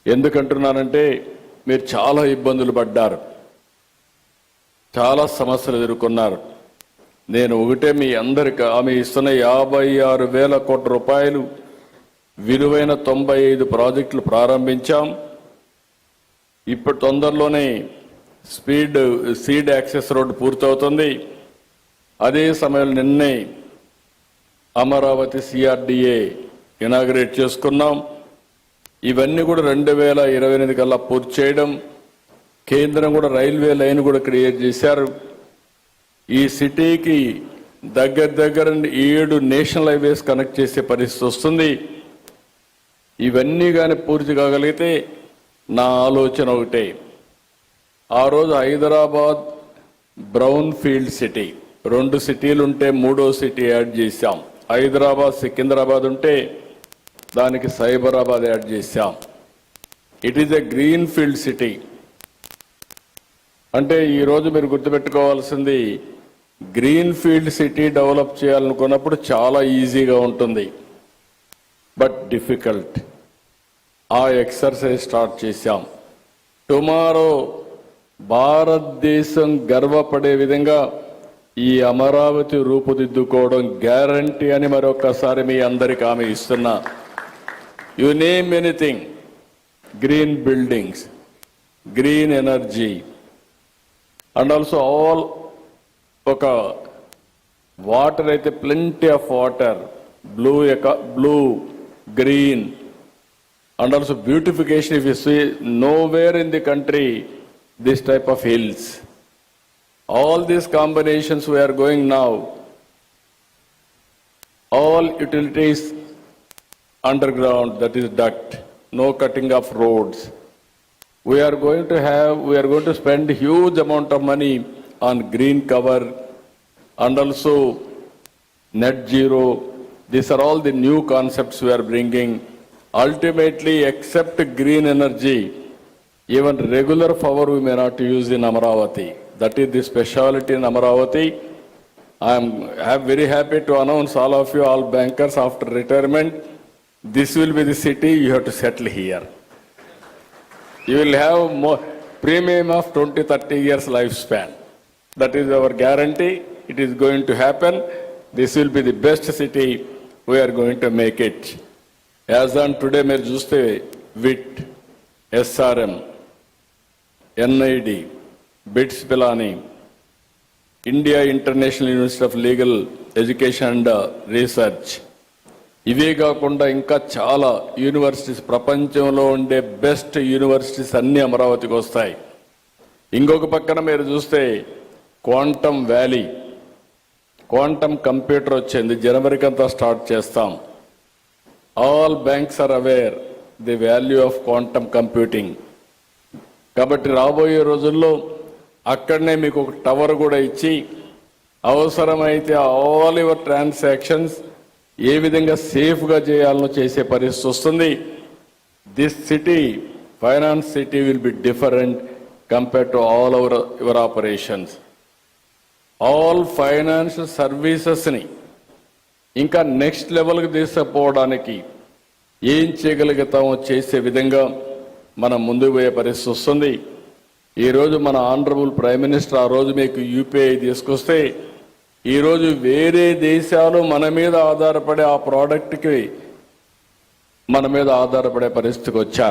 ఎందుకంటున్నానంటే మీరు చాలా ఇబ్బందులు పడ్డారు, చాలా సమస్యలు ఎదుర్కొన్నారు. నేను ఒకటే మీ అందరికి ఆమె ఇస్తున్న 56,000 కోట్ల రూపాయలు విలువైన 95 ప్రాజెక్టులు ప్రారంభించాం. ఇప్పుడు తొందరలోనే సీడ్ యాక్సెస్ రోడ్డు పూర్తవుతుంది. అదే సమయంలో నిన్నే అమరావతి CRDA ఇనాగ్రేట్ చేసుకున్నాం. ఇవన్నీ కూడా 2028 కల్లా పూర్తి చేయడం. కేంద్రం కూడా రైల్వే లైన్ కూడా క్రియేట్ చేశారు. ఈ సిటీకి దగ్గర 7 నేషనల్ హైవేస్ కనెక్ట్ చేసే పరిస్థితి వస్తుంది. ఇవన్నీ కానీ పూర్తి కాగలిగితే నా ఆలోచన ఒకటే, ఆ రోజు హైదరాబాద్ బ్రౌన్ ఫీల్డ్ సిటీ 2 సిటీలు ఉంటే 3వ సిటీ యాడ్ చేశాం. హైదరాబాద్ సికింద్రాబాద్ ఉంటే దానికి సైబరాబాద్ యాడ్ చేశాం. It is a green field city. అంటే ఈరోజు మీరు గుర్తుపెట్టుకోవాల్సింది, గ్రీన్ ఫీల్డ్ సిటీ డెవలప్ చేయాలనుకున్నప్పుడు చాలా ఈజీగా ఉంటుంది, బట్ డిఫికల్ట్. ఆ ఎక్సర్సైజ్ స్టార్ట్ చేశాం. టుమారో భారతదేశం గర్వపడే విధంగా ఈ అమరావతి రూపుదిద్దుకోవడం గ్యారంటీ అని మరొకసారి మీ అందరికీ హామీ ఇస్తున్నా. You name anything, green buildings, green energy, and also all ఒక వాటర్ అయితే plenty of water, blue, green, and also beautification. If you see, nowhere in the country this type of hills. All these combinations we are going now. All utilities underground, that is duct, no cutting of roads. We are going to spend huge amount of money on green cover and also net zero. These are all the new concepts we are bringing. Ultimately, except green energy, even regular power we may not use in Amaravati. That is the speciality in Amaravati. I am very happy to announce all of you, all bankers, after retirement, this will be the city you have to settle here. You will have more premium of 20-30 years lifespan. That is our guarantee. It is going to happen. This will be the best city. We are going to make it. As on today, మీరు చూస్తే VIT, SRM, NID, BITS Pilani, India International University of Legal Education and Research, ఇవే కాకుండా ఇంకా చాలా universities, ప్రపంచంలో ఉండే best universities అన్ని అమరావతికి వస్తాయి. ఇంకొక పక్కన మీరు చూస్తే క్వాంటమ్ వ్యాలీ, క్వాంటమ్ కంప్యూటర్ వచ్చింది, జనవరికి అంతా స్టార్ట్ చేస్తాం. All banks are aware the value of quantum computing. కాబట్టి రాబోయే రోజుల్లో అక్కడనే మీకు ఒక టవర్ కూడా ఇచ్చి అవసరమైతే ఆల్ యువర్ ట్రాన్సాక్షన్స్ ఏ విధంగా సేఫ్గా చేయాలనో చేసే పరిస్థితి వస్తుంది. This city, finance city, will be different compared to all your operations. All financial సర్వీసెస్ని ఇంకా నెక్స్ట్ లెవెల్కి తీసుకుపోవడానికి ఏం చేయగలుగుతామో చేసే విధంగా మనం ముందుకు పోయే పరిస్థితి వస్తుంది. ఈరోజు మన ఆనరబుల్ ప్రైమ్ మినిస్టర్ ఆ రోజు మీకు UPI తీసుకొస్తే ఈరోజు వేరే దేశాలు మన మీద ఆధారపడే ఆ ప్రోడక్ట్కి మన మీద ఆధారపడే పరిస్థితికి వచ్చారు.